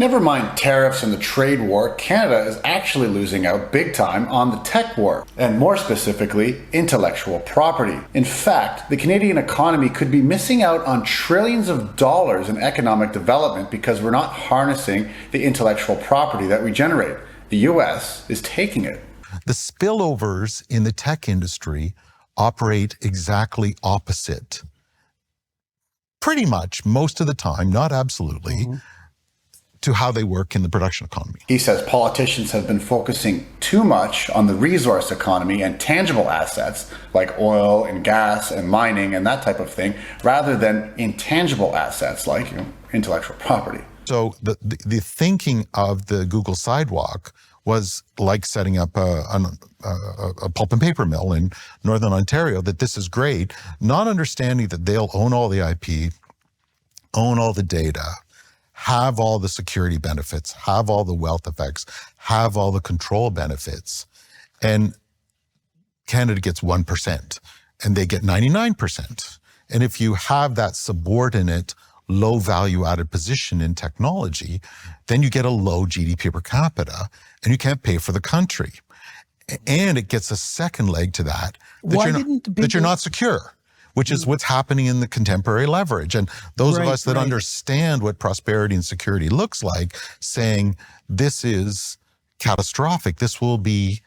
Never mind tariffs and the trade war, Canada is actually losing out big time on the tech war, and more specifically, intellectual property. In fact, the Canadian economy could be missing out on trillions of dollars in economic development because we're not harnessing the intellectual property that we generate. The US is taking it. The spillovers in the tech industry operate exactly opposite. Pretty much most of the time, not absolutely, to how they work in the production economy. He says politicians have been focusing too much on the resource economy and tangible assets like oil and gas and mining and that type of thing, rather than intangible assets like intellectual property. So the thinking of the Google sidewalk was like setting up a pulp and paper mill in Northern Ontario, that this is great, not understanding that they'll own all the IP, own all the data, have all the security benefits, have all the wealth effects, have all the control benefits. And Canada gets 1% and they get 99%. And if you have that subordinate, low value added position in technology, then you get a low GDP per capita and you can't pay for the country. And it gets a second leg to that, that you're not secure, which is what's happening in the contemporary leverage. And those of us that understand what prosperity and security looks like, saying this is catastrophic, this will be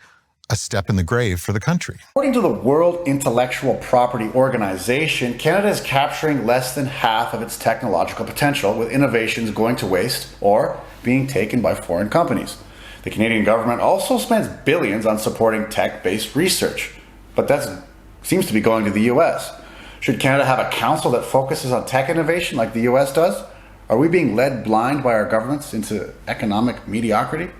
a step in the grave for the country. According to the World Intellectual Property Organization, Canada is capturing less than half of its technological potential, with innovations going to waste or being taken by foreign companies. The Canadian government also spends billions on supporting tech-based research, but that seems to be going to the US. Should Canada have a council that focuses on tech innovation like the US does? Are we being led blind by our governments into economic mediocrity?